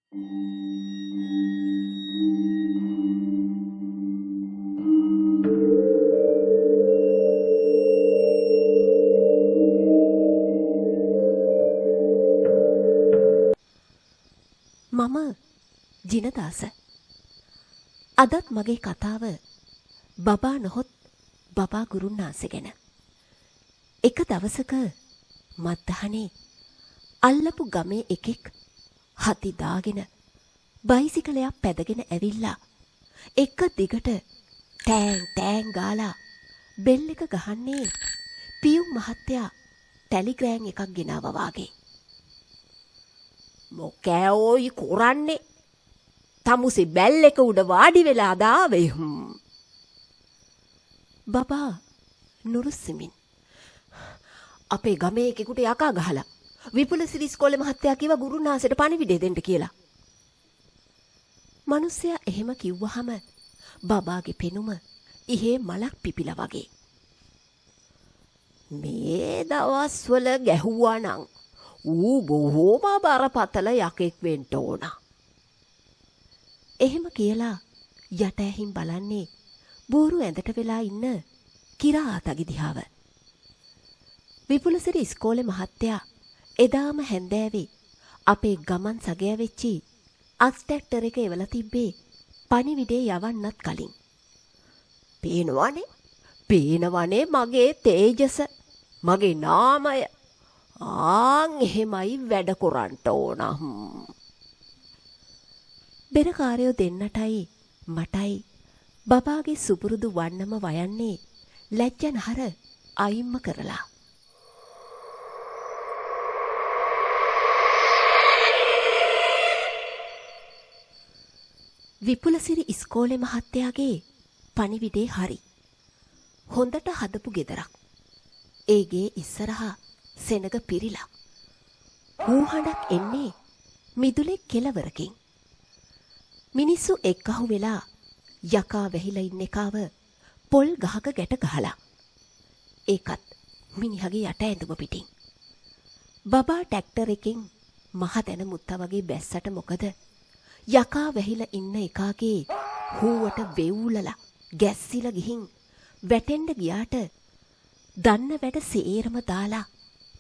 මම ජිනදාස. අදත් මගේ කතාව බබා නොහොත් බබා ගුරුන්නාන්සේ ගැන. එක දවසක මත්දහනේ අල්ලපු ගමේ එකෙක් හති දාගෙන බයිසිකලයක් පැදගෙන ඇවිල්ලා එක දිගට ටෑන් ටෑන් ගාලා බෙල් එක ගහන්නේ පියුම් මහත්තයා ටෙලිග්‍රෑම් එකක් ගෙනාවා වාගේ. මොකෑ ඕයි කරන්නේ? තමුසේ බැල් එක උඩ වාඩි වෙලා දාවේ. බබා නුරුස්සිමින් අපේ ගමේ එකෙකුට යකා ගහලා විපුලසිරි ඉස්කෝලේ මහත්තයා කිව්වා ගුරුනාන්සේට පණිවිඩය දෙන්න කියලා. මිනිස්සයා එහෙම කිව්වහම බබාගේ පෙනුම ඉහේ මලක් පිපිලා වගේ. මේ දවස්වල ගැහුවා නම් ඌ බොහෝම බරපතල යකෙක් වෙන්න ඕන. එහෙම කියලා යට ඇහින් බලන්නේ බෝරු ඇඳට වෙලා ඉන්න කිරාතගේ දිහාව. විපුලසිරි ඉස්කෝලේ මහත්තයා එදාම හැන්දෑවේ අපේ ගමන් සගය වෙච්චි අස්ටැක්ටර් එක එවලා තිබ්බේ පණිවිඩේ යවන්නත් කලින්. පේනවනේ මගේ තේජස, මගේ නාමය. ආන් එහෙමයි වැඩ කරන්න ඕන. බෙරකාරයෝ දෙන්නටයි මටයි බබාගේ සුපුරුදු වන්නම වයන්නේ ලැජ්ජනහර අයිම්ම කරලා. විපුලසිරි ඉස්කෝලේ මහත්තයාගේ පණිවිඩේ හරි. හොඳට හදපු ගෙදරක්. ඒගේ ඉස්සරහා සෙනග පිරිලා. හූහඬක් එන්නේ මිදුලේ කෙළවරකින්. මිනිස්සු එක්කහු වෙලා යකා වැහිලා ඉන්න එකාව පොල් ගහක ගැට ගහලා. ඒකත් මිනිහගේ යට ඇඳුම පිටින්. බබා ට්‍රැක්ටර් එකෙන් මහ දැන මුත්තා වගේ බැස්සට මොකද යකා වැහිලා ඉන්න එකාගේ හූවට වෙවුලලා ගැස්සිලා ගිහින් වැටෙන්න ගියාට දන්න වැඩ සේරම දාලා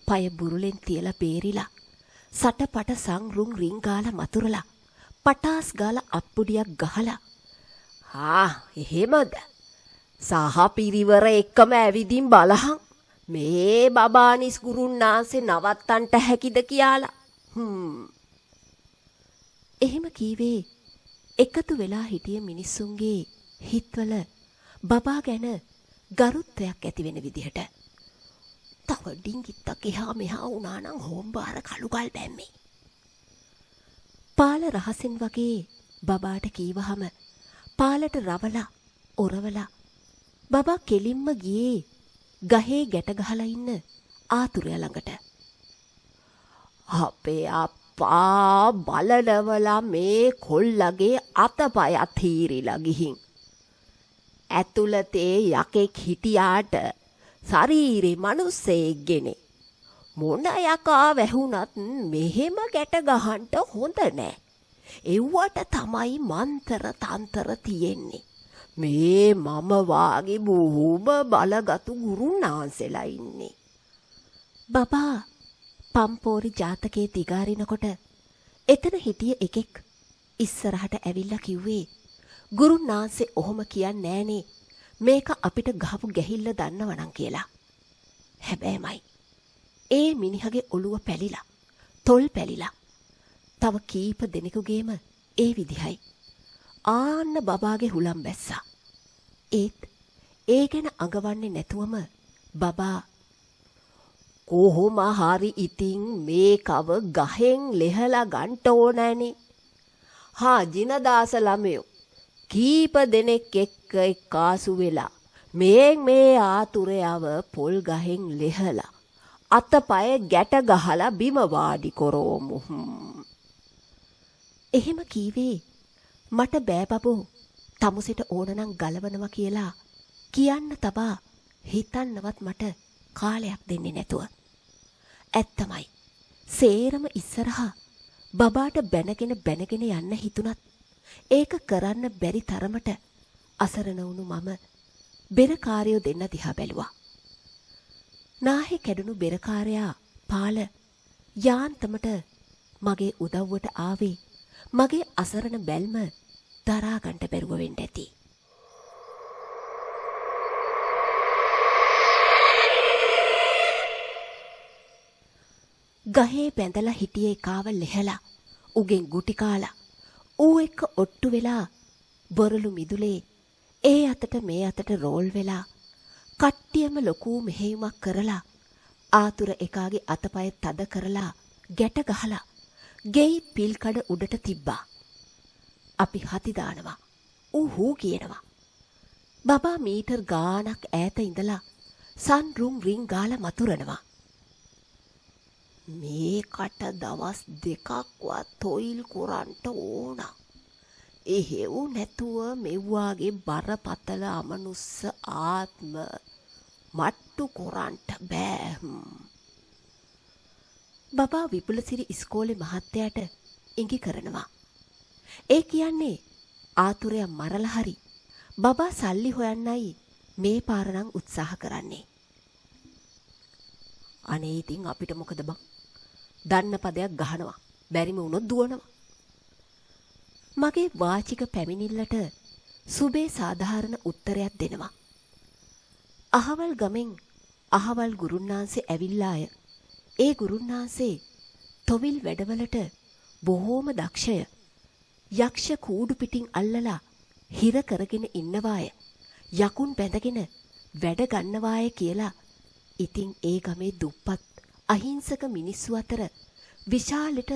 පය බුරුලෙන් තියලා බේරිලා සටපට සංරුන් රින් ගාලා මතුරලා පටාස් ගාලා අප්පුඩියක් ගහලා එහෙමද? සහ පිරිවර එක්කම ඇවිදින් බලහන් මේ බබානිස් ගුරුන්නාන්සේ නවත්තන්ට හැකිද කියලා. එහෙම කීවේ එකතු වෙලා හිටිය මිනිස්සුන්ගේ හිත්වල බබා ගැන ගරුත්වයක් ඇති වෙන විදිහට. තව ඩිංගිත්තක් එහා මෙහා වුණා නම් හොම්බාර කළුගල් බැම්මේ. පාල රහසින් වගේ බබාට කීවහම පාලට රවලා ඔරවලා බබා කෙලින්ම ගියේ ගහේ ගැට ගහලා ඉන්න ආතුරය ළඟට. අපේ අප්පා බලනවලා මේ කොල්ලගේ අතපයත් හීරිලා ගිහින්. ඇතුළතේ යකෙක් හිටියාට ශරීරේ මිනිස්සෙක්ගෙන. මොන යකා වැහුණත් මෙහෙම ගැට ගහන්න හොඳ නෑ. එව්වට තමයි මන්තර තන්තර තියෙන්නේ. මේ මම වාගේ බොහොම බලගතු ගුරුන්නාන්සෙලා ඉන්නේ. බබා පම්පෝරි ජාතකයේ දිගාරිනකොට එතන හිටිය එකෙක් ඉස්සරහට ඇවිල්ලා කිව්වේ ගුරුන්නාන්සේ ඔහොම කියන්නේ නෑනේ මේක අපිට ගහපු ගැහිල්ල දන්නවනම් කියලා. හැබැයිමයි ඒ මිනිහගේ ඔළුව පැලිලා තොල් පැලිලා තව කීප දෙනෙකුගේම ඒ විදිහයි. ආන්න බබාගේ හුලම් බැස්සා. ඒත් ඒ ගැන අඟවන්නේ නැතුවම බබා කොහොම හරි ඉතින් මේ කව ගහෙන් ලෙහලා ගන්න ඕනෑනේ. ජිනදාස ළමයෝ කීප දෙනෙක් එක්ක එක්කාසු වෙලා මේ ආතුරයව පොල් ගහෙන් ලෙහලා අතපය ගැට ගහලා බිම වාඩි කරෝමු. එහෙම කීවේ මට බෑ බබෝ තමුසෙට ඕනනම් ගලවනවා කියලා කියන්න තබා හිතන්නවත් මට කාලයක් දෙන්නේ නැතුව. ඇත්තමයි සේරම ඉස්සරහා බබාට බැනගෙන යන්න හිතුණත් ඒක කරන්න බැරි තරමට අසරණ වුණු මම බෙරකාරයෝ දෙන්න දිහා බැලුවා. නාහේ කැඩුණු බෙරකාරයා පාල යාන්තමට මගේ උදව්වට ආවේ මගේ අසරණ බැල්ම දරා ගන්න බැරුව වෙන්න ඇති. ගහේ බැඳලා හිටියේ කාව ලෙහලා උගෙන් ගුටි කාලා ඌ එක්ක ඔට්ටු වෙලා බොරළු මිදුලේ ඒ අතට මේ අතට රෝල් වෙලා කට්ටියම ලොකු මෙහෙයුමක් කරලා ආතුර එකාගේ අතපය තද කරලා ගැට ගහලා ගෙයි පිල්කඩ උඩට තිබ්බා. අපි හති දානවා. ඌ හූ කියනවා. බබා මීටර් ගාණක් ඈත ඉඳලා සන්රුම් රින් ගාලා මතුරනවා. මේකට දවස් දෙකක්වත් තොයිල් කොරන්ට ඕන. එහෙව් නැතුව මෙව්වාගේ බරපතල අමනුස්ස ආත්ම මට්ටු කොරන්ට බෑ. බබා විපුලසිරි ඉස්කෝලේ මහත්තයාට ඉඟි කරනවා. ඒ කියන්නේ ආතුරයා මරලා හරි බබා සල්ලි හොයන්නයි මේ පාර නම් උත්සාහ කරන්නේ. අනේ ඉතින් අපිට මොකද බං? දන්න පදයක් ගහනවා. බැරිම වුණොත් දුවනවා. මගේ වාචික පැමිණිල්ලට සුබේ සාධාරණ උත්තරයක් දෙනවා. අහවල් ගමෙන් අහවල් ගුරුන්නාන්සේ ඇවිල්ලාය. ඒ ගුරුන්නාන්සේ තොවිල් වැඩවලට බොහෝම දක්ෂය. යක්ෂ කූඩු පිටින් අල්ලලා හිර කරගෙන ඉන්නවාය. යකුන් බැඳගෙන වැඩ ගන්නවාය කියලා. ඉතින් ඒ ගමේ දුප්පත් අහිංසක මිනිස්සු අතර විශාලට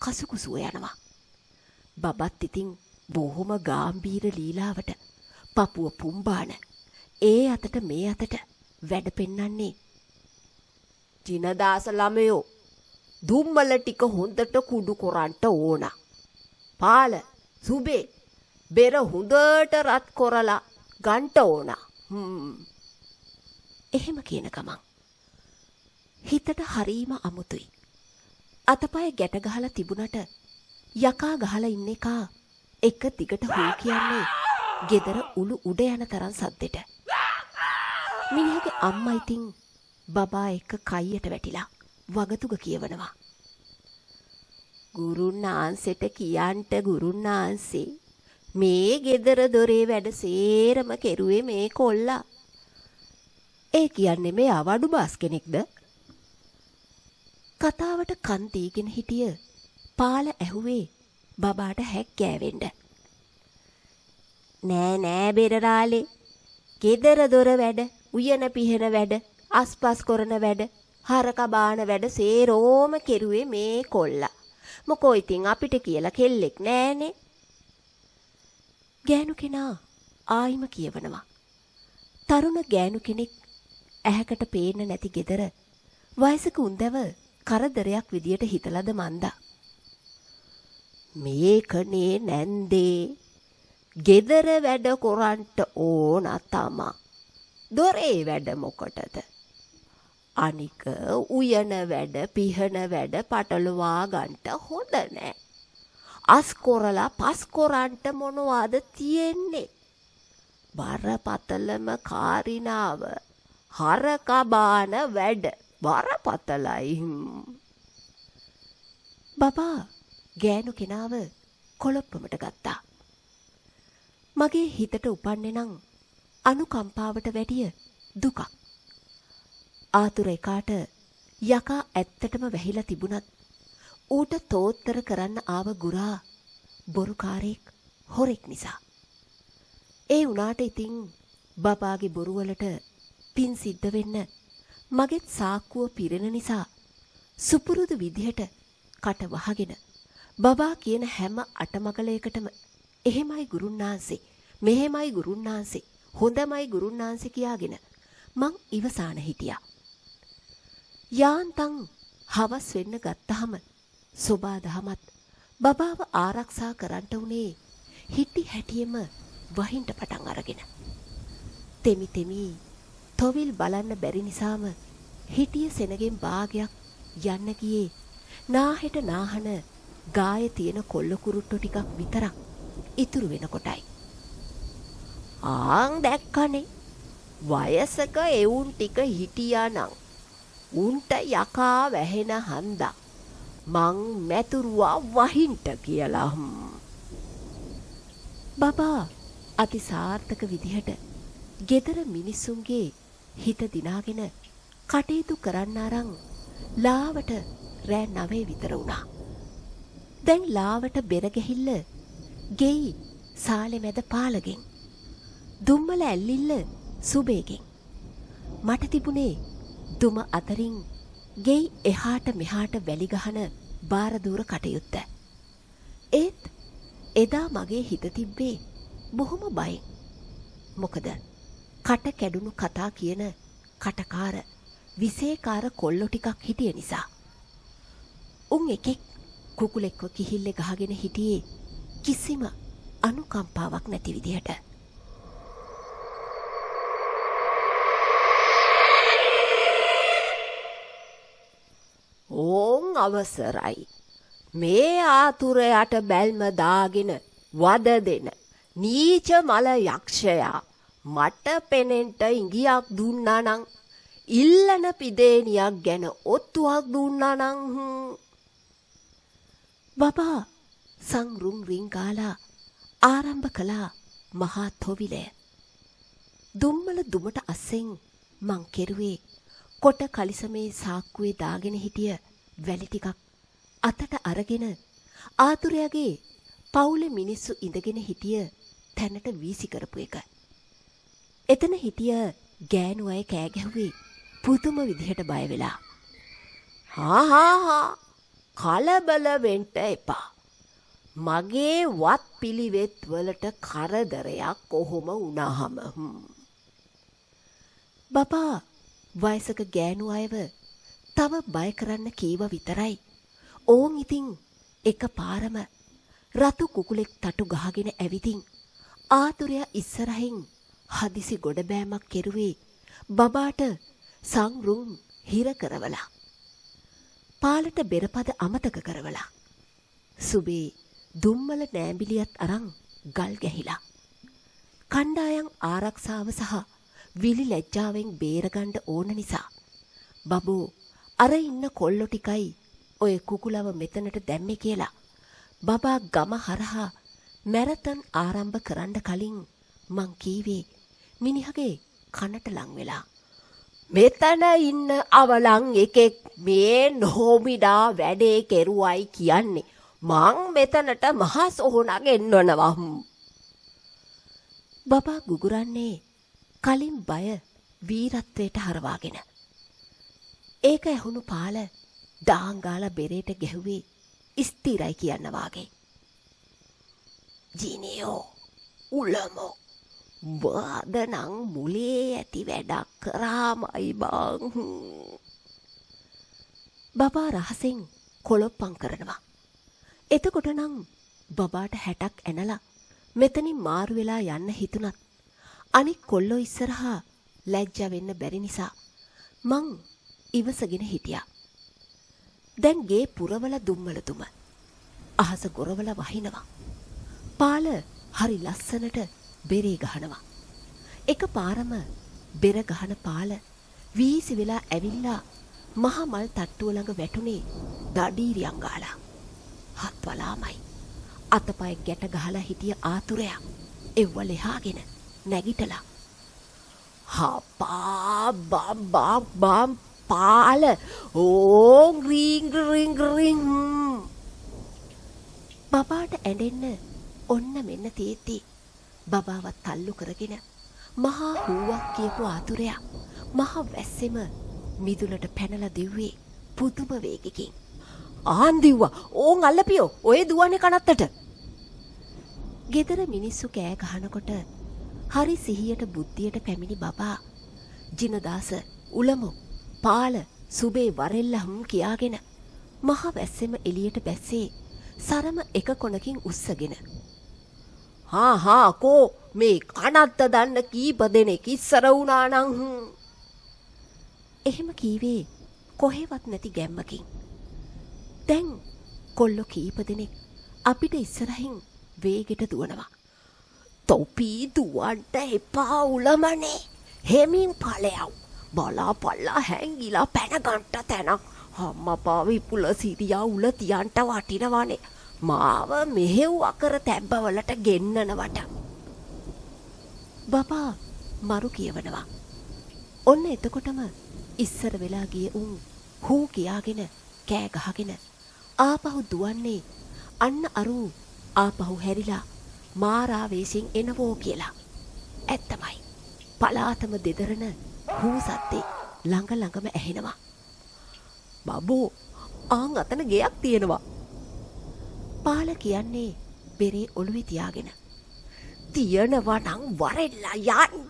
කසුකුසුව යනවා. බබත් ඉතින් බොහොම ගාම්භීර ලීලාවට පපුව පුම්බාන ඒ අතට මේ අතට වැඩ පෙන්නන්නේ. ජිනදාස ළමයෝ දුම්මල ටික හොඳට කුඩු කොරන්ට ඕන. පාල සුබේ බෙර හොඳට රත් කොරලා ගන්ට ඕන. එහෙම කියන ගමන් හිතට හරීම අමුතුයි. අතපය ගැට ගහලා තිබුණට යකා ගහලා ඉන්න එකා එක දිගට හොල් කියන්නේ ගෙදර උළු උඩ යන තරම් සද්දෙට. මිනිහගේ අම්මා ඉතින් බබා එක්ක කයියට වැටිලා වගතුග කියවනවා. ගුරුන්නාන්සෙට කියන්ට ගුරුන්නාන්සේ මේ ගෙදර දොරේ වැඩ සේරම කෙරුවේ මේ කොල්ලා. ඒ කියන්නේ මේ අවඩු බාස් කෙනෙක්ද? කතාවට කන් දීගෙන හිටිය පාල ඇහුවේ බබාට හැක්කෑවෙන්න. නෑ බෙරරාලේ. ගෙදර දොර වැඩ, උයන පිහන වැඩ, අස්පස් කරන වැඩ, හරක බාන වැඩ සේරෝම කෙරුවේ මේ කොල්ලා. මොකෝ ඉතින් අපිට කියලා කෙල්ලෙක් නෑනේ. ගෑනු කෙනා ආයිම කියවනවා. තරුණ ගෑනු කෙනෙක් ඇහැකට පේන්න නැති ගෙදර වයසක උන්දව කරදරයක් විදියට හිතලද මන්දා. මේකනේ නැන්දේ ගෙදර වැඩ කොරන්ට ඕන තමා. දොරේ වැඩ මොකටද? අනික උයන වැඩ පිහන වැඩ පටලවා ගන්නට හොඳ නෑ. අස් කොරලා පස් කොරන්ට මොනවාද තියෙන්නේ? බරපතලම කාරිනාව හරක බාන වැඩ බරපතලයි. බබා ගෑනු කෙනාව කොළොප්පමට ගත්තා. මගේ හිතට උපන්නේ නම් අනුකම්පාවට වැඩිය දුකක්. ආතුර එකාට යකා ඇත්තටම වැහිලා තිබුණත් ඌට තෝත්තර කරන්න ආව ගුරා බොරුකාරයෙක් හොරෙක් නිසා. ඒ වුණාට ඉතින් බබාගේ බොරුවලට පින් සිද්ධ වෙන්න මගෙත් සාක්කුව පිරෙන නිසා සුපුරුදු විදිහට කට වහගෙන බබා කියන හැම අටමගලයකටම එහෙමයි ගුරුන්නාන්සේ, මෙහෙමයි ගුරුන්නාන්සේ, හොඳමයි ගුරුන්නාන්සේ කියාගෙන මං ඉවසාන හිටියා. යාන්තම් හවස් වෙන්න ගත්තහම සෝබා දහමත් බබාව ආරක්ෂා කරන්නට උනේ හිටි හැටියෙම වහින්ට පටන් අරගෙන. තෙමි තොවිල් බලන්න බැරි නිසාම හිටිය සෙනගෙන් භාගයක් යන්න ගියේ නාහෙට නාහන ගායේ තියෙන කොල්ල කුරුට්ටු ටිකක් විතරක් ඉතුරු වෙනකොටයි. ආන් දැක්කනේ. වයසක එවුන් ටික හිටියානම් උන්ට යකා වැහෙන හන්දා මං මැතුරුවා වහින්ට කියලා. බබා අති සාර්ථක විදිහට ගෙදර මිනිස්සුන්ගේ හිත දිනාගෙන කටයුතු කරන්න අරන් ලාවට රෑ 9 විතර වුණා. දැන් ලාවට බෙර ගැහිල්ල ගෙයි සාලේ මැද පාලගෙන් දුම්මල ඇල්ලිල්ල සුබේගෙන් මට තිබුණේ දුම අතරින් ගෙයි එහාට මෙහාට වැලි ගහන බාරදූර කටයුත්ත. ඒත් එදා මගේ හිත තිබ්බේ බොහොම බයෙන්. මොකද කට කැඩුණු කතා කියන කටකාර විසේකාර කොල්ලෝ ටිකක් හිටිය නිසා. උන් එකෙක් කුකුලෙක්ව කිහිල්ලේ ගහගෙන හිටියේ කිසිම අනුකම්පාවක් නැති විදිහට. ඕන් අවසරයි. මේ ආතුරයට බැල්ම දාගෙන වද දෙන නීච මල යක්ෂයා මට පෙනෙන්ට ඉඟියක් දුන්නා නම් ඉල්ලන පිදේනියක් ගැන ඔත්තුවක් දුන්නා නම් බබා සංරුම් රින්ගාලා ආරම්භ කළා මහා තොවිලය. දුම්මල දුමට අස්සෙන් මං කෙරුවේ කොට කලිසමේ සාක්කුවේ දාගෙන හිටිය වැලි ටිකක් අතට අරගෙන ආතුරයාගේ පවුලේ මිනිස්සු ඉඳගෙන හිටිය තැනට වීසි කරපු එක. එතන හිටිය ගෑනු අය කෑ ගැහුවේ පුදුම විදිහට බය වෙලා. හා කලබල වෙන්න එපා. මගේ වත් පිළිවෙත් වලට කරදරයක් කොහොම වුණාම බබා වයසක ගෑනු අයව තව බය කරන්න කීව විතරයි. ඕන් ඉතින් එක පාරම රතු කුකුලෙක් තටු ගහගෙන ඇවිදින් ආතුරයා ඉස්සරහින් හදිසි ගොඩබෑමක් කෙරුවේ බබාට සංරුම් හිර කරවලා. පාලට බෙරපද අමතක කරවලා. සුබේ දුම්මල නෑඹිලියත් අරන් ගල් ගැහිලා. කණ්ඩායම් ආරක්ෂාව සහ විලි ලැජ්ජාවෙන් බේරගන්න ඕන නිසා බබෝ අර ඉන්න කොල්ලෝ ටිකයි ඔය කුකුලව මෙතනට දැම්මේ කියලා බබා ගම හරහා මැරතන් ආරම්භ කරන්න කලින් මං කීවේ මිනිහගේ කනට ලං වෙලා. මෙතන ඉන්න අවලං එකෙක් මේ නොමිඩා වැඩේ කෙරුවයි කියන්නේ මං මෙතනට මහා සොහොනක් එන්නනවා. බබා ගුගුරන්නේ කලින් බය වීරත්වයට හරවාගෙන. ඒක ඇහුණු පාල දාංගාලා බෙරේට ගැහුවේ ස්ථිරයි කියන්න වාගේ. ජීනියෝ උලමෝ බාදනං මුලේ ඇති වැඩක් කරාමයි බං. බබා රහසෙන් කොළොප්පම් කරනවා. එතකොට නම් බබාට 60ක් ඇනලා මෙතනින් මාරු වෙලා යන්න හිතුණත් අනික් කොල්ලෝ ඉස්සරහා ලැජ්ජා වෙන්න බැරි නිසා මං ඉවසගෙන හිටියා. දැන් ගේ පුරවල දුම්මල දුම අහස ගොරවල වහිනවා. පාල හරි ලස්සනට බෙරේ ගහනවා. එක පාරම බෙර ගහන පාල වීසි වෙලා ඇවිල්ලා මහ මල් තට්ටුව ළඟ වැටුනේ දඩීරියන් ගාලා. හත් වලාමයි. අතපය ගැට ගහලා හිටිය ආතුරයා එව්ව ලෙහාගෙන නැගිටලා හපා බම් පාල ඕ රිංග් බබාට ඇඬෙන්න ඔන්න මෙන්න තේති බබාවත් තල්ලු කරගෙන මහා හුවක් කියපු ආතුරයා මහා වැස්සෙම මිදුලට පැනලා දිව්වේ පුදුම වේගකින්. ආන්දිව්වා ඕන් අල්ලපියෝ ඔය දුවන්නේ කනත්තට. ගෙදර මිනිස්සු කෑ ගහනකොට හරි සිහියට බුද්ධියට පැමිණි බබා ජිනදාස උලමු පාල සුබේ වරෙල්ලම් කියාගෙන මහ වැස්සෙම එළියට බැස්සේ සරම එක කොනකින් උස්සගෙන. හා කෝ මේ කනත්ත දන්න කීප දෙනෙක් ඉස්සර වුණා නම් එහෙම කීවේ කොහෙවත් නැති ගැම්මකින්. දැන් කොල්ලෝ කීප දෙනෙක් අපිට ඉස්සරහින් වේගෙට දුවනවා. තොපී දුවන්ට එපා උලමනේ. හෙමින් ඵලයව්. බලාපල්ලා හැංගිලා පැනගන්ට තැනක්. අම්මපා විපුල සිරියා උල තියන්ට වටිනවනේ. මාව මෙහෙව් අකර තැබ්බවලට ගෙන්නනවට. බබා මරු කියවනවා. ඔන්න එතකොටම ඉස්සර වෙලා ගිය උන් හූ කියාගෙන කෑ ගහගෙන ආපහු දුවන්නේ අන්න අරු ආපහු හැරිලා මාරාවේශයෙන් එනවෝ කියලා. ඇත්තමයි. පලාතම දෙදරන හූ සද්දේ ළඟ ළඟම ඇහෙනවා. බබෝ ආන් අතන ගෙයක් තියෙනවා. පාල කියන්නේ බෙරේ ඔළුවේ තියාගෙන. තියනවා නම් වරෙල්ලා යන්න.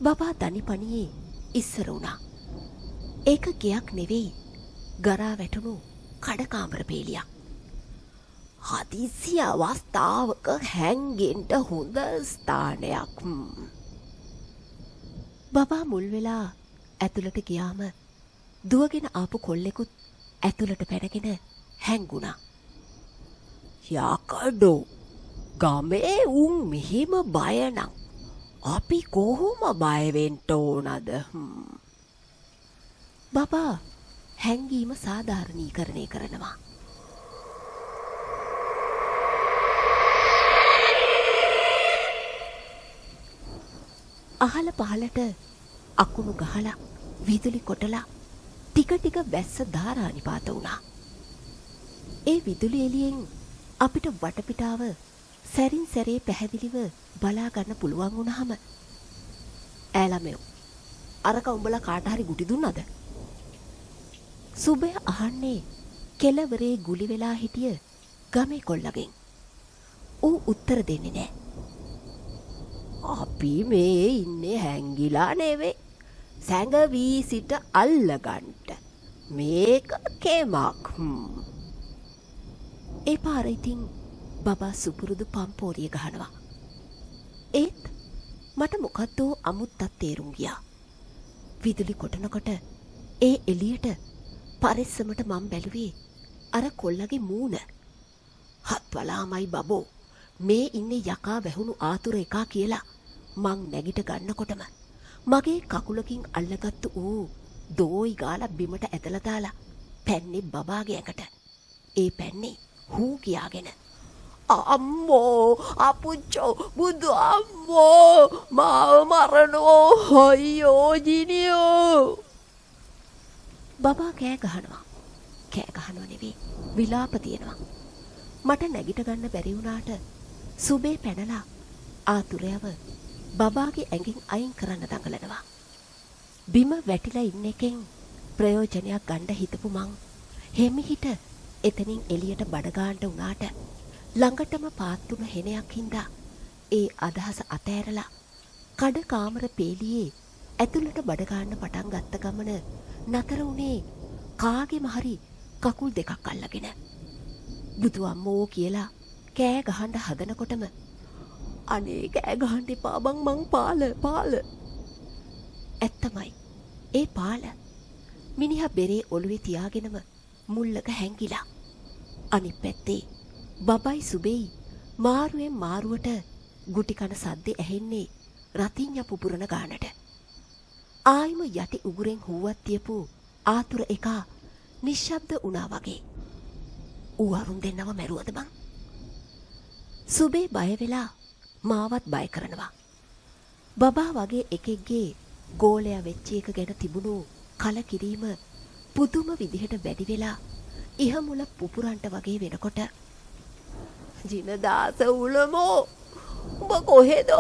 බබා දනිපණියේ ඉස්සර වුණා. ඒක ගෙයක් නෙවෙයි. ගරා වැටුණු කඩකාමර පේලියක්. හදිසි අවස්ථාවක හැංගෙන්න හොඳ ස්ථානයක්. බබා මුල් වෙලා ඇතුළට ගියාම දුවගෙන ආපු කොල්ලෙකුත් ඇතුළට පැනගෙන හැංගුණා. යකඩෝ ගමේ උන් මෙහෙම බය නම් අපි කොහොම බය වෙන්න ඕනද? බබා හැංගීම සාධාරණීකරණය කරනවා. අහල පහලට අකුණු ගහලා විදුලි කොටලා ටික ටික වැස්ස ධාරානිපාත වුණා. ඒ විදුලි එළියෙන් අපිට වටපිටාව සැරින් සැරේ පැහැදිලිව බලා ගන්න පුළුවන් වුණාම ඈ අරක උඹලා කාට හරි ගුටි දුන්නද? සුබය අහන්නේ කෙළවරේ ගුලි වෙලා හිටිය ගමේ කොල්ලගෙන්. ඌ උත්තර දෙන්නේ නැහැ. අපි මේ ඉන්නේ හැංගිලා නෙවෙයි. සැඟවී සිට අල්ලගන්ට. මේක කෙමක්. ඒ පාර ඉතින් බබා සුපුරුදු පම්පෝරිය ගහනවා. ඒත් මට මොකද්දෝ අමුත්තක් තේරුම් ගියා. විදුලි කොටනකොට ඒ එළියට පරිස්සමට මම බැලුවේ අර කොල්ලගේ මූණ. හත්වලාමයි බබෝ මේ ඉන්නේ යකා වැහුණු ආතුර එකා කියලා මං නැගිට ගන්නකොටම මගේ කකුලකින් අල්ලගත්තු ඌ දෝයි ගාලා බිමට ඇදලා දාලා පැන්නේ බබාගේ ඇඟට. ඒ පැන්නේ හූ කියාගෙන. අම්මෝ අපුච්චෝ බුදු අම්මෝ මාව මරනෝ අයියෝ ජිනියෝ. බබා කෑ ගහනවා. කෑ ගහනවා නෙවෙයි විලාප තියෙනවා. මට නැගිට ගන්න බැරි වුණාට සුබේ පැනලා ආතුරයව බබාගේ ඇඟින් අයින් කරන්න දඟලනවා. බිම වැටිලා ඉන්න එකෙන් ප්‍රයෝජනයක් ගන්න හිතපු මං හෙමිහිට එතනින් එළියට බඩ ගන්නට උනාට ළඟටම පාත්තුන හෙනයක් හින්දා ඒ අදහස අතෑරලා කඩ කාමර පේලියේ ඇතුළට බඩ ගන්න පටන් ගත්ත ගමන නතර උනේ කාගේම හරි කකුල් දෙකක් අල්ලගෙන. බුදු අම්මෝ කියලා කෑ ගහන්න හදනකොටම අනේ කෑ ගහන්න එපා බං මං පාල. ඇත්තමයි. ඒ පාල මිනිහා බෙරේ ඔළුවේ තියාගෙනම මුල්ලක හැංගිලා. අනිත් පැත්තේ බබයි සුබෙයි මාරුවෙන් මාරුවට ගුටි කන සද්දේ ඇහෙන්නේ රතිඤ්ඤා පුපුරන ගානට. ආයිම යටි උගුරෙන් හුවක් තියපු ආතුර එකා නිශ්ශබ්ද වුණා වගේ. ඌ අරුන් දෙන්නව මැරුවද බං? සුබේ බය වෙලා මාවත් බය කරනවා. බබා වගේ එකෙක්ගේ ගෝලයා වෙච්ච එක ගැන තිබුණු කලකිරීම පුදුම විදිහට වැඩි වෙලා ඉහමුල පුපුරන්ට වගේ වෙනකොට ජිනදාස උලමෝ උඹ කොහෙද?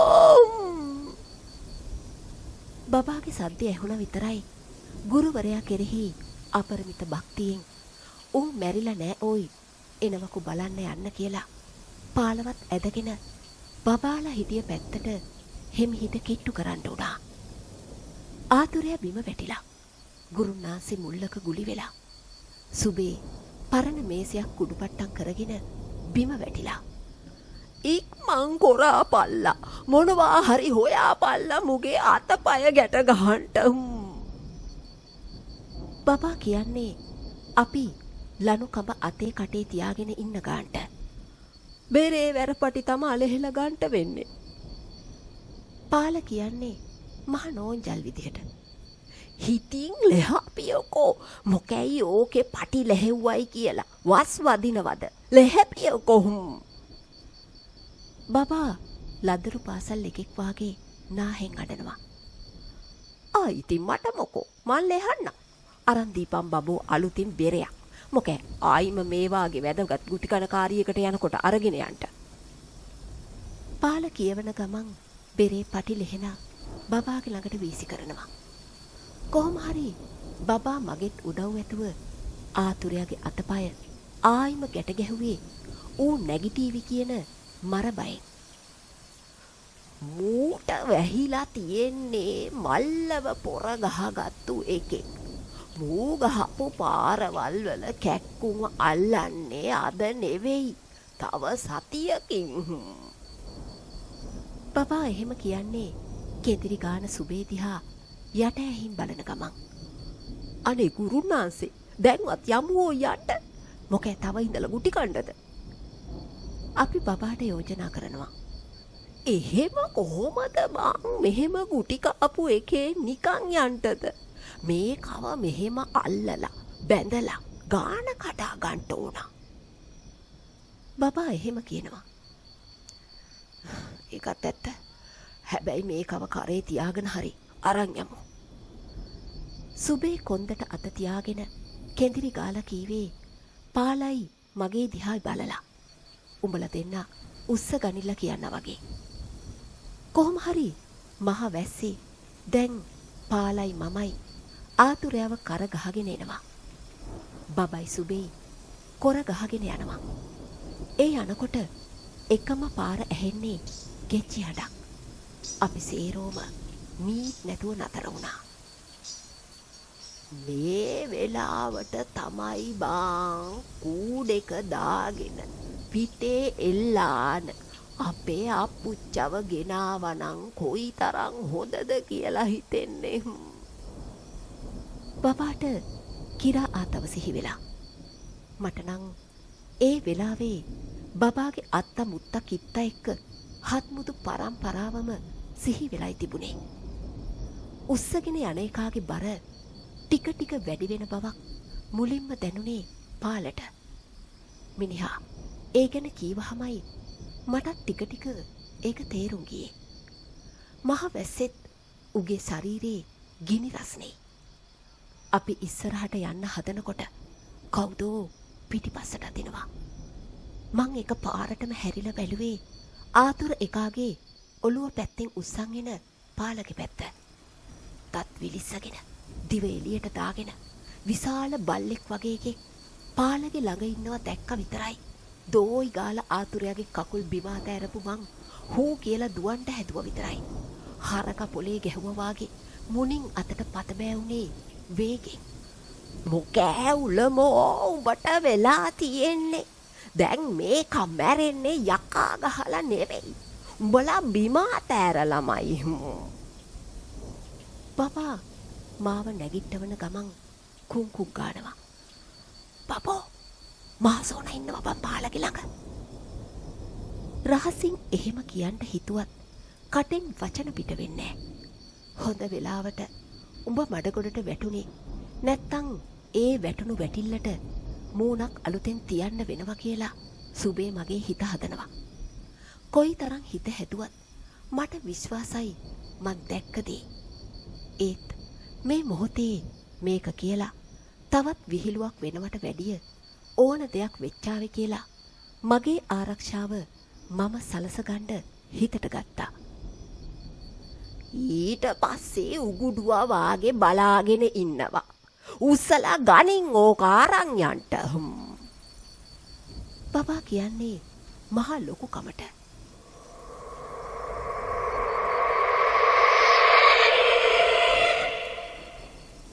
බබාගේ සද්දය ඇහුණ විතරයි ගුරුවරයා කෙරෙහි අපරිමිත භක්තියෙන් උන් මැරිලා නෑ ඕයි එනවකු බලන්න යන්න කියලා පාලවත් ඇදගෙන බබාලා හිටිය පැත්තට හෙමිහිට කිට්ටු කරන්න උනා. ආතුරයා බිම වැටිලා ගුරුනාන්සේ මුල්ලක ගුලි වෙලා සුබේ පරණ මේසයක් කුඩුපට්ටම් කරගෙන බිම වැටිලා ඉක්මන් කොරා පල්ලා මොනවා හරි හොයා පල්ලා මුගේ අතපය ගැට ගහන්න. බබා කියන්නේ අපි ලනු කඹ අතේ කටේ තියාගෙන ඉන්න ගාන්ට බෙරේ වැරපටි තම අලෙහෙල ගාන්ට වෙන්නේ. පාල කියන්නේ මහ නෝන්ජල් විදිහට. හිතින් ලෙහපියකෝ මොකැයි ඕකේ පටි ලැහෙව්වයි කියලා වස් වදිනවද ලෙහැපියකොහුම්. බබා ලදරු පාසල් එකෙක් වාගේ නාහෙන් අඩනවා. ඉතින් මට මොකෝ මන් ලෙහන්න අරන් දීපම් බබෝ අලුතින් බෙරයක්. මොකෑ ආයිම මේ වාගේ වැදගත් ගුටි කන කාරියකට යනකොට අරගෙන යන්න. පාල කියවන ගමන් බෙරේ පටි ලෙහෙලා බබාගේ ළඟට වීසි කරනවා. කොහොම හරි බබා මගෙත් උදව් ඇතුව ආතුරයාගේ අතපය ආයිම ගැට ගැහුවේ ඌ නැගිටීවි කියන මර බයෙන්. මූට වැහිලා තියෙන්නේ මල්ලව පොර ගහගත්තු එකෙක්. මූ ගහපු පාරවල් වල කැක්කුම අල්ලන්නේ අද නෙවෙයි තව සතියකින්. බබා එහෙම කියන්නේ කෙඳිරි ගාන සුබේ දිහා යට ඇහින් බලන ගමන්. අනේ ගුරුනාන්සේ දැන්වත් යමුවෝ යට. මොකෑ තව ඉඳලා ගුටි කණ්ඩද? අපි බබාට යෝජනා කරනවා. එහෙම කොහොමද බං මෙහෙම ගුටි කපු එකේ නිකන් යන්ටද? මේ කව මෙහෙම අල්ලලා බැඳලා ගාන කඩා ගන්න ඕන. බබා එහෙම කියනවා. ඒකත් ඇත්ත. හැබැයි මේ කව කරේ තියාගෙන හරි අරන් යමු. සුබේ කොන්දට අත තියාගෙන කෙඳිරි ගාලා කීවේ පාලයි මගේ දිහා බලලා. උඹලා දෙන්න උස්ස ගනිලා කියනවා වගේ. කොහොම හරි මහ වැස්සේ දැන් පාලයි මමයි ආතුරයව කර ගහගෙන එනවා. බබයි සුබේ කොර ගහගෙන යනවා. ඒ යනකොට එකම පාර ඇහෙන්නේ ගෙච්චි හඩක්. අපි සේරෝම මීත් නැතුව නතර වුණා. මේ වෙලාවට තමයි බං කූඩේක දාගෙන පිටේ එල්ලාන අපේ අප්පුච්චව ගෙනාවනම් කොයිතරම් හොඳද කියලා හිතෙන්නේ. බබාට කිරා ආතව සිහි වෙලා. මට නම් ඒ වෙලාවේ බබාගේ අත්ත මුත්ත කිත්ත එක්ක හත්මුතු පරම්පරාවම සිහි වෙලයි තිබුණේ. උස්සගෙන යන එකාගේ බර ටික ටික වැඩි වෙන බවක් මුලින්ම දැනුනේ පාලට. මිනිහා ඒ ගැන කීවහමයි මටත් ටික ටික ඒක තේරුම් ගියේ. මහ වැස්සෙත් උගේ ශරීරේ ගිනි රස්නේ. අපි ඉස්සරහට යන්න හදනකොට කවුදෝ පිටිපස්සට අදිනවා. මං එක පාරටම හැරිලා බැලුවේ ආතුර එකාගේ ඔළුව පැත්තෙන් උස්සන් එන පාලගේ පැත්ත. තත් විලිස්සගෙන දිව එළියට දාගෙන විශාල බල්ලෙක් වගේ එකෙක් පාලගේ ළඟ ඉන්නවා දැක්ක විතරයි දෝයි ගාලා ආතුරයාගේ කකුල් බිම අතෑරපු මං හූ කියලා දුවන්න හැදුවා විතරයි. හරක පොලේ ගැහුවා වාගේ මුණින් අතට පත බෑවුනේ වේගෙන්. මොකෑ උලමෝ උඹට වෙලා තියෙන්නේ? දැන් මේක මැරෙන්නේ යකා ගහලා නෙවෙයි. උඹලා බිම අතෑරලාමයි. බබා මාව නැගිටවන ගමන් කුංකුක් ගානවා. බබෝ මාසෝන ඉන්නවා බපාලගේ ළඟ. රහසින් එහෙම කියන්න හිතුවත් කටෙන් වචන පිට වෙන්නේ නැහැ. හොඳ වෙලාවට උඹ මඩගොඩට වැටුනේ නැත්තම් ඒ වැටුණු වැටිල්ලට මූණක් අලුතෙන් තියන්න වෙනවා කියලා සුබේ මගේ හිත හදනවා. කොයිතරම් හිත හැදුවත් මට විශ්වාසයි මං දැක්කදී. ඒත් මේ මොහොතේ මේක කියලා තවත් විහිළුවක් වෙනවට වැඩිය ඕන දෙයක් වෙච්චාවේ කියලා මගේ ආරක්ෂාව මම සලසගන්න හිතට ගත්තා. ඊට පස්සේ උගුඩුවා වාගේ බලාගෙන ඉන්නවා. උස්සලා ගනින් ඕක අරන් යන්ට. බබා කියන්නේ මහා ලොකු කමට.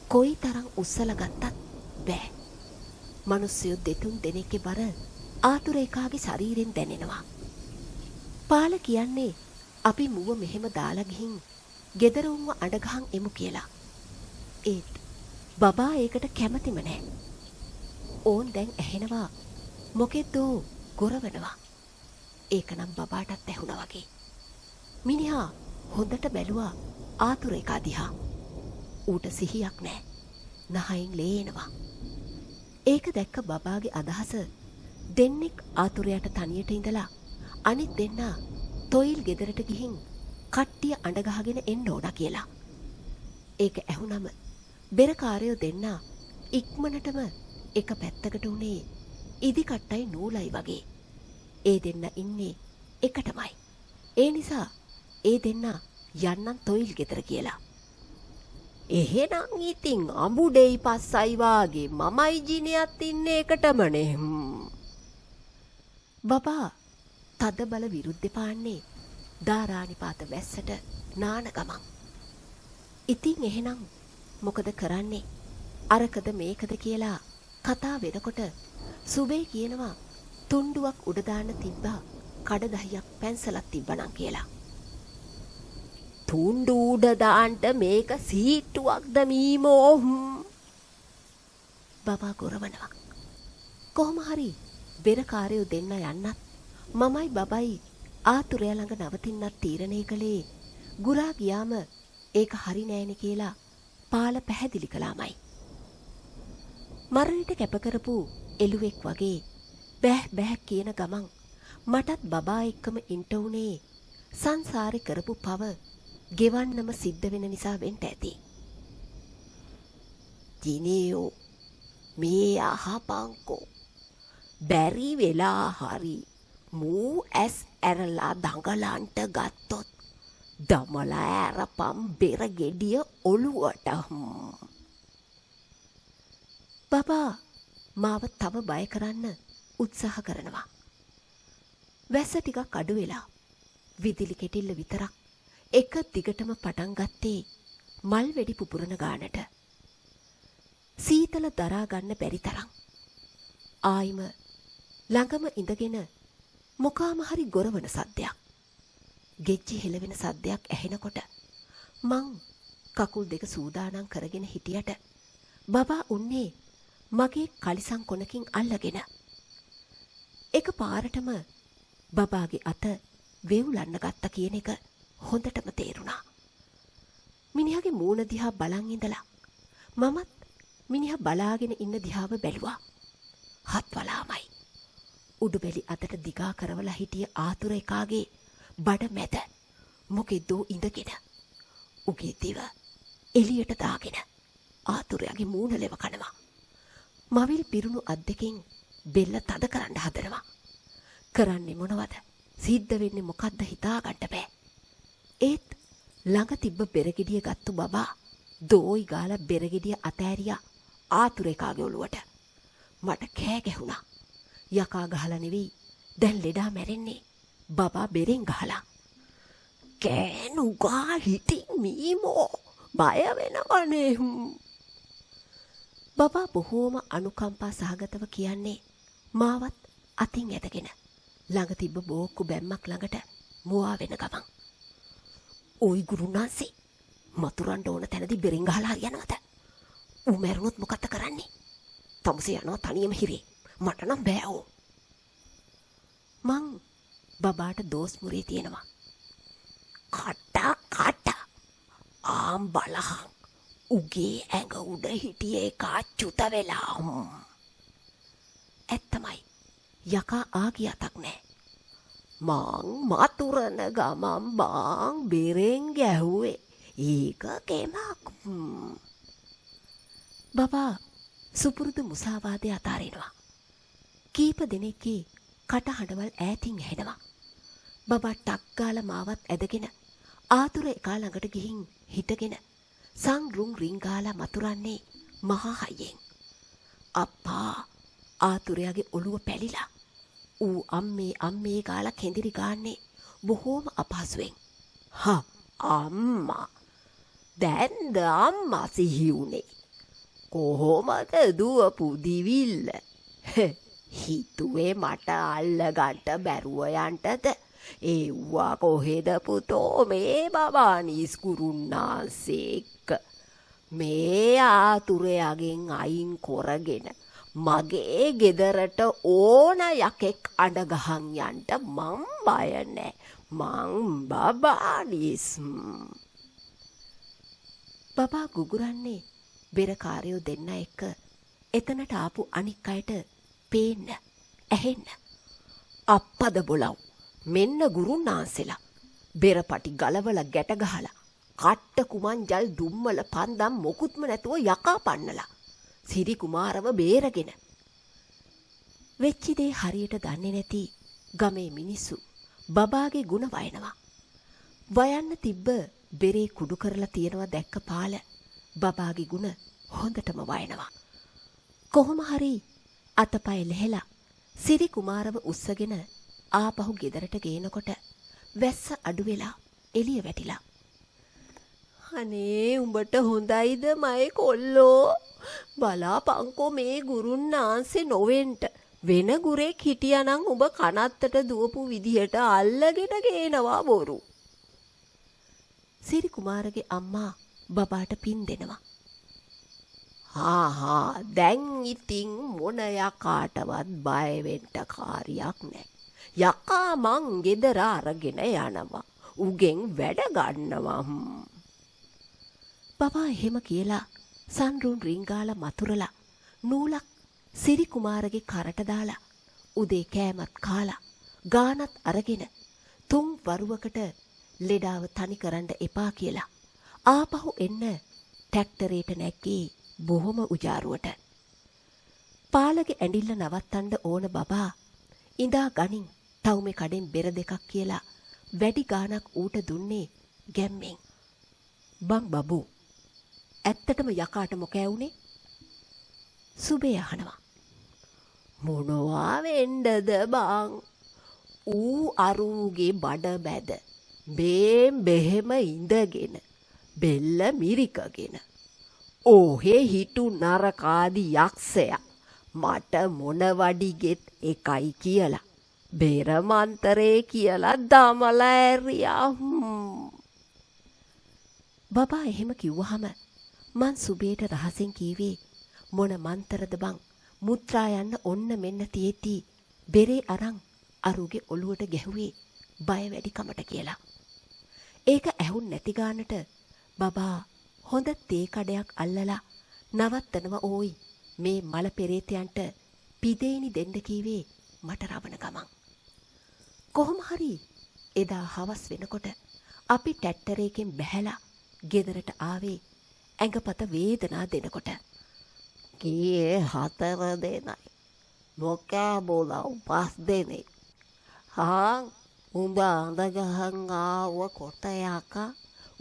කොයි තරම් උස්සලා ගත්තත් බෑ. මිනිස්සු දෙතුන් දෙනෙක්ගේ බර ආතුර එකාගේ ශරීරෙන් දැනෙනවා. පාල කියන්නේ අපි මුව මෙහෙම දාලා ගිහින් ගෙදර උන්ව අඬගහන් එමු කියලා. ඒත් බබා ඒකට කැමතිම නැහැ. ඕන් දැන් ඇහෙනවා මොකෙද්දෝ ගොරවනවා. ඒකනම් බබාටත් ඇහුණා වගේ. මිනිහා හොඳට බැලුවා ආතුර එකා දිහා. ඌට සිහියක් නෑ. නහයින් ලේ එනවා. ඒක දැක්ක බබාගේ අදහස දෙන්නෙක් ආතුරයට තනියට ඉඳලා අනිත් දෙන්නා තොයිල් ගෙදරට ගිහින් කට්ටිය අඬ ගහගෙන එන්න ඕන කියලා. ඒක ඇහුනම බෙරකාරයෝ දෙන්නා ඉක්මනටම එක පැත්තකට උනේ ඉදි කට්ටයි නූලයි වගේ. ඒ දෙන්න ඉන්නේ එකටමයි. ඒ නිසා ඒ දෙන්නා යන්නම් තොයිල් ගෙදර කියලා. එහෙනම් ඉතින් අඹුඩෙයි පස්සයි වාගේ මමයි ජිනියත් ඉන්නේ එකටමනේ. බබා තද බල විරුද්ධ පාන්නේ දාරානිපාත වැස්සට නාන ගමන්. ඉතින් එහෙනම් මොකද කරන්නේ? අරකද මේකද කියලා කතා වෙනකොට සුබේ කියනවා තුණ්ඩුවක් උඩ දාන්න තිබ්බා කඩ 10ක් පැන්සලක් තිබ්බනම් කියලා. තුණ්ඩු උඩ දාන්න මේක සීට්ටුවක්ද මීමෝ? බබා ගොරවනවා. කොහොම හරි බෙරකාරයෝ දෙන්න යන්නත් මමයි බබයි ආතුරයා ළඟ නවතින්නත් තීරණය කළේ ගුරා ගියාම ඒක හරි නෑනේ කියලා පාල පැහැදිලි කළාමයි. මරණයට කැප කරපු එළුවෙක් වගේ බෑහ් බෑහ් කියන ගමන් මටත් බබා එක්කම ඉන්ට උනේ සංසාරේ කරපු පව ගෙවන්නම සිද්ධ වෙන නිසා වෙන්න ඇති. දිනියෝ මේ අහපංකෝ බැරි වෙලා හරි මූ ඇස් ඇරලා දඟලන්ට ගත්තොත් දමලා ඇරපම් බෙර ගෙඩිය ඔළුවට. බබා මාව තව බය කරන්න උත්සාහ කරනවා. වැස්ස ටිකක් අඩු වෙලා විදුලි කෙටිල්ල විතරක් එක දිගටම පටන් ගත්තේ මල් වෙඩි පුපුරන ගානට. සීතල දරා ගන්න බැරි තරම්. ආයිම ළඟම ඉඳගෙන මොකාම හරි ගොරවන සද්දයක්. ගෙච්චි හෙලවෙන සද්දයක් ඇහෙනකොට මං කකුල් දෙක සූදානම් කරගෙන හිටියට බබා උන්නේ මගේ කලිසම් කොනකින් අල්ලගෙන. එක පාරටම බබාගේ අත වේවුලන්න ගත්ත කියන එක හොඳටම තේරුණා. මිනිහාගේ මූණ දිහා බලන් ඉඳලා මමත් මිනිහා බලාගෙන ඉන්න දිහාව බැලුවා. හත් වලාමයි. උඩුබැලි අතට දිගා කරවලා හිටිය ආතුර එකාගේ බඩ මැද මොකෙදෝ ඉඳගෙන උගේ දිව එළියට දාගෙන ආතුරයාගේ මූණ ලෙව කනවා. මවිල් පිරුණු අත් දෙකෙන් බෙල්ල තද කරන්න හදනවා. කරන්නේ මොනවද? සිද්ධ වෙන්නේ මොකද්ද හිතා ගන්න බෑ. ඒත් ළඟ තිබ්බ බෙරගෙඩිය ගත්තු බබා දෝයි ගාලා බෙරගෙඩිය අතෑරියා ආතුර එකාගේ ඔළුවට. මට කෑ ගැහුණා. යකා ගහලා නෙවෙයි දැන් ලෙඩා මැරෙන්නේ බබා බෙරෙන් ගහලා. කෑනුගා හිටින් මීමෝ බය වෙනවනේ. බබා බොහෝම අනුකම්පා සහගතව කියන්නේ මාවත් අතින් ඇදගෙන ළඟ තිබ්බ බෝක්කු බැම්මක් ළඟට මුවා වෙන ගමන්. ඔයි ගුරුනාන්සේ මතුරන්න ඕන තැනදී බෙරෙන් ගහලා හරියනවද? ඌ මැරුණොත් මොකක්ද කරන්නේ? තමුසේ යනවා තනියම හිරේ. මට නම් බෑ ඕ. මං බබාට දෝස් මුරේ තියෙනවා. කට ආම් බලහන් උගේ ඇඟ උඩ හිටියේ එකා චුත වෙලා. ඇත්තමයි යකා ආගිය අතක් නෑ. මං මතුරන ගමන් බාං බෙරෙන් ගැහුවේ ඒක කෙමක්. බබා සුපුරුදු මුසාවාදය අතාරිනවා. කීප දෙනෙක්ගේ කටහඬවල් ඈතින් ඇහෙනවා. බබා ටක් ගාලා මාවත් ඇදගෙන ආතුර එකා ළඟට ගිහින් හිටගෙන සංරුම් රින්ගාලා මතුරන්නේ මහා හයියෙන්. අප්පා ආතුරයාගේ ඔළුව පැලිලා. ඌ අම්මේ ගාලා කෙඳිරි ගාන්නේ බොහෝම අපහසුවෙන්. අම්මා දැන්ද අම්මා සිහි උනේ. කොහොමද දුවපු දිවිල්ල? හිතුවේ මට අල්ලගන්න බැරුව යන්ටද? ඒවා කොහෙද පුතෝ මේ බබානිස් කුරුන්නාන්සේ එක්ක මේ ආතුරයාගෙන් අයින් කොරගෙන මගේ ගෙදරට ඕන යකෙක් අඬ ගහන් යන්න මං බය නෑ. මං බබානිස්. බබා ගුගුරන්නේ බෙරකාරයෝ දෙන්න එක්ක එතනට ආපු අනික් අයට පේන්න ඇහෙන්න. අප්පද බොලව් මෙන්න ගුරුන්නාන්සෙලා බෙරපටි ගලවල ගැට ගහලා කට්ට කුමංජල් දුම්මල පන්දම් මොකුත්ම නැතුව යකා පන්නලා සිරි කුමාරව බේරගෙන. වෙච්චි දේ හරියට දන්නේ නැති ගමේ මිනිස්සු බබාගේ ගුණ වයනවා. වයන්න තිබ්බ බෙරේ කුඩු කරලා තියනවා දැක්ක පාල බබාගේ ගුණ හොඳටම වයනවා. කොහොම හරි අතපය ලෙහෙලා සිරි කුමාරව උස්සගෙන ආපහු ගෙදරට ගේනකොට වැස්ස අඩු වෙලා එළිය වැටිලා. අනේ උඹට හොඳයිද මයි කොල්ලෝ? බලාපංකෝ මේ ගුරුන්නාන්සේ නොවෙන්ට වෙන ගුරෙක් හිටියනම් උඹ කනත්තට දුවපු විදිහට අල්ලගෙන ගේනවා බොරු. සිරි කුමාරගේ අම්මා බබාට පින් දෙනවා. දැන් ඉතින් මොන යකාටවත් බය වෙන්න කාර්යයක් නැහැ. යකා මං ගෙදර අරගෙන යනවා. උගෙන් වැඩ ගන්නවා. බබා එහෙම කියලා සන්රුන් රිංගාලා මතුරලා නූලක් සිරි කුමාරගේ කරට දාලා උදේ කෑමත් කාලා ගානත් අරගෙන 3 වරුවකට ලෙඩාව තනි කරන්න එපා කියලා ආපහු එන්න ට්‍රැක්ටරේට නැග්ගේ බොහොම උජාරුවට. පාලගේ ඇඬිල්ල නවත්තන්න ඕන බබා ඉඳා ගනින් තවුමේ කඩෙන් බෙර දෙකක් කියලා වැඩි ගානක් ඌට දුන්නේ ගැම්මෙන්. බං බබු ඇත්තටම යකාට මොකෑ වුනේ? සුබේ අහනවා. මොනවා වෙන්නද බං? ඌ අරූගේ බඩ බැද බෙහෙම ඉඳගෙන බෙල්ල මිරිකගෙන ඕහේ හිටු නරකාදී යක්ෂයා මට මොන වඩිගෙත් එකයි කියලා බේරමන්තරේ කියලා දමලා ඇරියා. බබා එහෙම කිව්වහම මං සුබේට රහසෙන් කීවේ මොන මන්තරද බං මුත්‍රා යන්න ඔන්න මෙන්න තියෙති බෙරේ අරන් අරුගේ ඔළුවට ගැහුවේ බය වැඩි කමට කියලා. ඒක ඇහුන් නැති ගානට බබා හොඳ තේ කඩයක් අල්ලලා නවත්තනවා. ඕයි මේ මල පෙරේතයන්ට පිදේනි දෙන්න කීවේ මට රවණ ගමන්. කොහොම හරි එදා හවස් වෙනකොට අපි ට්‍රැක්ටරයකින් බැහැලා ගෙදරට ආවේ ඇඟපත වේදනා දෙනකොට. කීයේ 4 දෙනයි මොකෑ බෝලව 5 දෙනෙක්. උඹ අඳගහන් ආව කොට යකා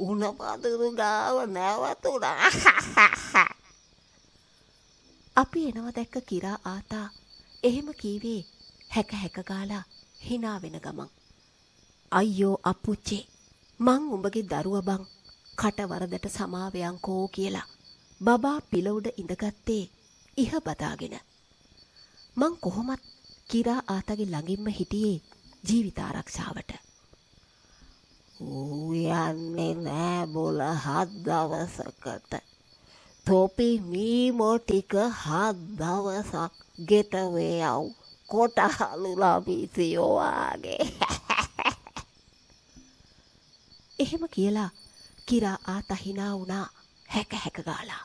උණ පදුරු ගාව නැවතුණා. අපි එනවා දැක්ක කිරා ආතා එහෙම කීවේ හැක හැක ගාලා hina වෙන ගමන්. අයියෝ අප්පුච්චි මං උඹගේ දරුවා බං කට වරදට සමාවයන්කෝ කියලා බබා පිල උඩ ඉඳගත්තේ ඉහ බදාගෙන. මං කොහොමත් කිරා ආතගේ ළඟින්ම හිටියේ ජීවිත ආරක්ෂාවට. ඌ යන්නේ නෑ බොල 7 දවසකට. තොපි මීමෝ ටික 7 දවසක් ගෙට වේයව් කොටහලුලා පිසියෝ වාගේ. එහෙම කියලා කිරා ආතා hina වුණා හැක හැක ගාලා.